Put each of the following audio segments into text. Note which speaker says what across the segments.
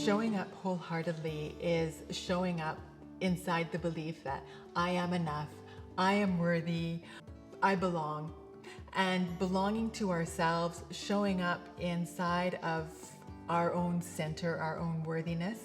Speaker 1: Showing up wholeheartedly is showing up inside the belief that I am enough, I am worthy, I belong. And belonging to ourselves, showing up inside of our own center, our own worthiness,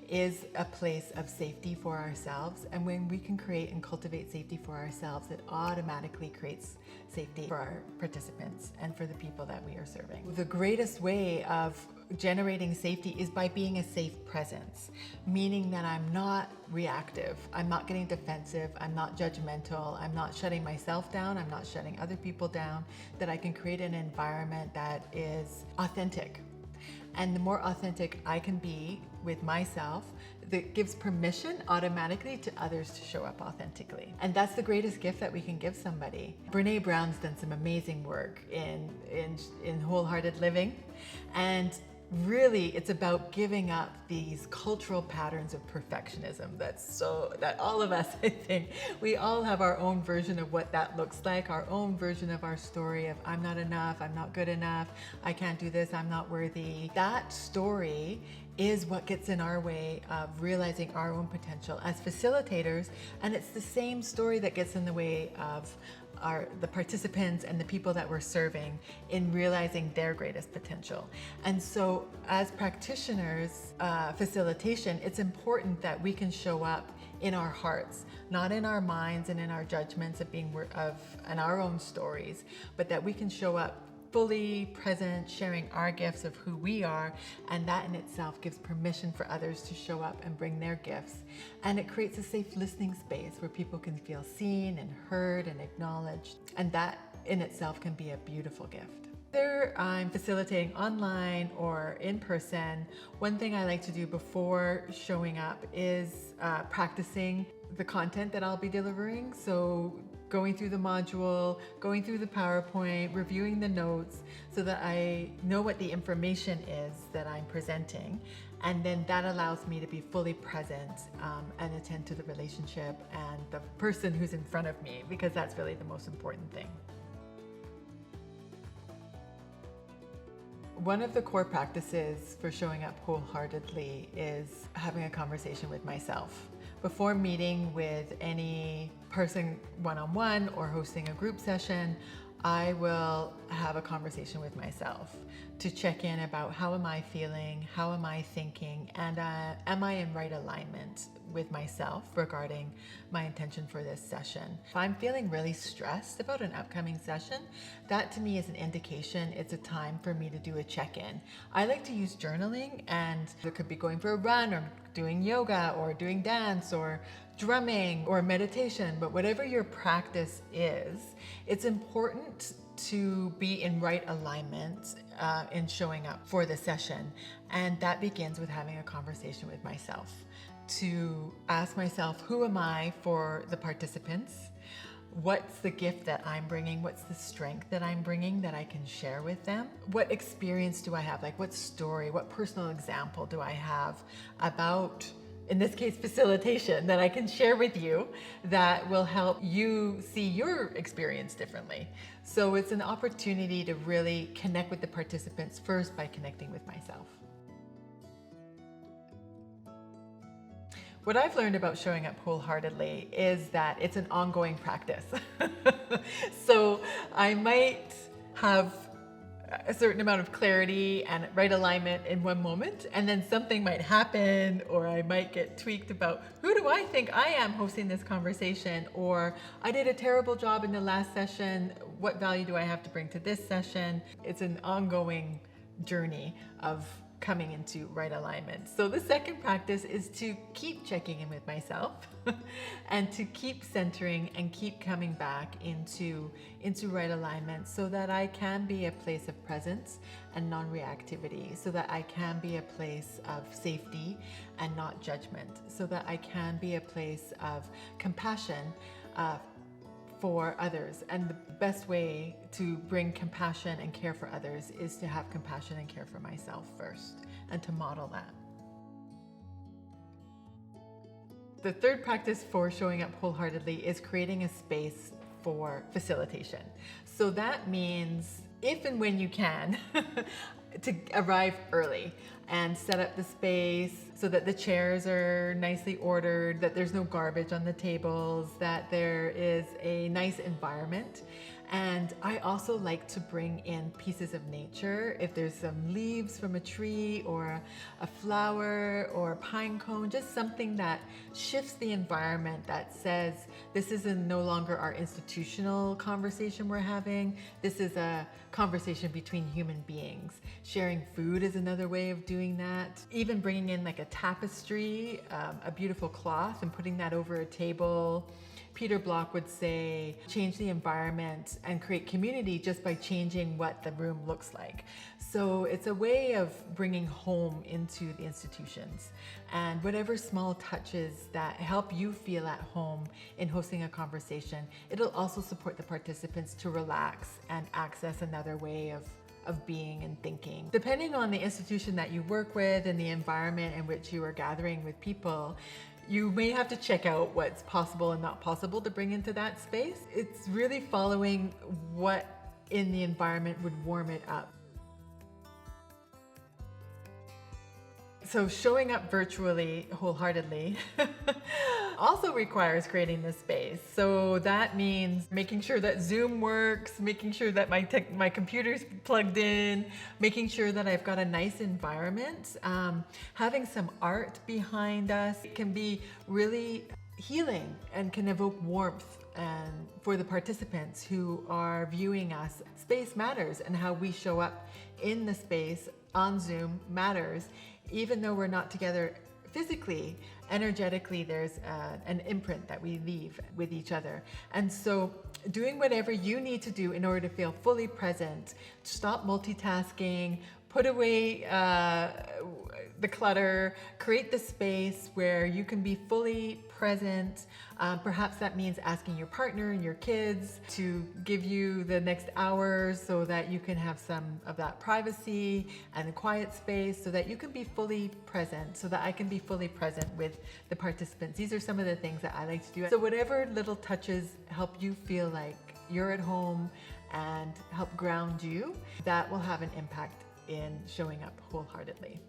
Speaker 1: is a place of safety for ourselves. And when we can create and cultivate safety for ourselves, it automatically creates safety for our participants and for the people that we are serving. The greatest way of generating safety is by being a safe presence, meaning that I'm not reactive, I'm not getting defensive, I'm not judgmental, I'm not shutting myself down, I'm not shutting other people down, that I can create an environment that is authentic. And the more authentic I can be with myself, that gives permission automatically to others to show up authentically. And that's the greatest gift that we can give somebody. Brene Brown's done some amazing work in wholehearted living. And really, it's about giving up these cultural patterns of perfectionism that all of us, I think, we all have our own version of what that looks like, our own version of our story of I'm not enough, I'm not good enough, I can't do this, I'm not worthy. That story is what gets in our way of realizing our own potential as facilitators, and it's the same story that gets in the way of the participants and the people that we're serving in realizing their greatest potential. And so as practitioners, facilitation, it's important that we can show up in our hearts, not in our minds and in our judgments and our own stories, but that we can show up fully present, sharing our gifts of who we are, and that in itself gives permission for others to show up and bring their gifts. And it creates a safe listening space where people can feel seen and heard and acknowledged, and that in itself can be a beautiful gift. Whether I'm facilitating online or in person, one thing I like to do before showing up is practicing the content that I'll be delivering. So going through the module, going through the PowerPoint, reviewing the notes so that I know what the information is that I'm presenting. And then that allows me to be fully present and attend to the relationship and the person who's in front of me, because that's really the most important thing. One of the core practices for showing up wholeheartedly is having a conversation with myself. Before meeting with any person one-on-one or hosting a group session, I will have a conversation with myself to check in about how am I feeling, how am I thinking, and am I in right alignment with myself regarding my intention for this session. If I'm feeling really stressed about an upcoming session, that to me is an indication it's a time for me to do a check-in. I like to use journaling, and it could be going for a run or doing yoga or doing dance or drumming or meditation, but whatever your practice is, it's important to be in right alignment in showing up for the session. And that begins with having a conversation with myself, to ask myself, who am I for the participants? What's the gift that I'm bringing? What's the strength that I'm bringing that I can share with them? What experience do I have? Like, what story, what personal example do I have about, in this case, facilitation, that I can share with you that will help you see your experience differently? So it's an opportunity to really connect with the participants first by connecting with myself. What I've learned about showing up wholeheartedly is that it's an ongoing practice. So I might have a certain amount of clarity and right alignment in one moment, and then something might happen, or I might get tweaked about who do I think I am hosting this conversation, or I did a terrible job in the last session, what value do I have to bring to this session? It's an ongoing journey of coming into right alignment. So the second practice is to keep checking in with myself and to keep centering and keep coming back into right alignment, so that I can be a place of presence and non-reactivity, so that I can be a place of safety and not judgment, so that I can be a place of compassion for others. And the best way to bring compassion and care for others is to have compassion and care for myself first, and to model that. The third practice for showing up wholeheartedly is creating a space for facilitation. So that means if and when you can, to arrive early and set up the space so that the chairs are nicely ordered, that there's no garbage on the tables, that there is a nice environment. And I also like to bring in pieces of nature. If there's some leaves from a tree or a flower or a pine cone, just something that shifts the environment, that says this is no longer our institutional conversation we're having. This is a conversation between human beings. Sharing food is another way of doing that. Even bringing in like a tapestry, a beautiful cloth, and putting that over a table. Peter Block would say, change the environment and create community just by changing what the room looks like. So it's a way of bringing home into the institutions, and whatever small touches that help you feel at home in hosting a conversation, it'll also support the participants to relax and access another way of being and thinking. Depending on the institution that you work with and the environment in which you are gathering with people, you may have to check out what's possible and not possible to bring into that space. It's really following what in the environment would warm it up. So showing up virtually wholeheartedly also requires creating the space. So that means making sure that Zoom works, making sure that my computer's plugged in, making sure that I've got a nice environment, having some art behind us. It can be really healing and can evoke warmth. And for the participants who are viewing us, space matters, and how we show up in the space on Zoom matters. Even though we're not together physically, energetically, there's an imprint that we leave with each other. And so doing whatever you need to do in order to feel fully present, stop multitasking, put away the clutter, create the space where you can be fully present. Perhaps that means asking your partner and your kids to give you the next hour so that you can have some of that privacy and a quiet space so that you can be fully present, so that I can be fully present with the participants. These are some of the things that I like to do. So whatever little touches help you feel like you're at home and help ground you, that will have an impact in showing up wholeheartedly.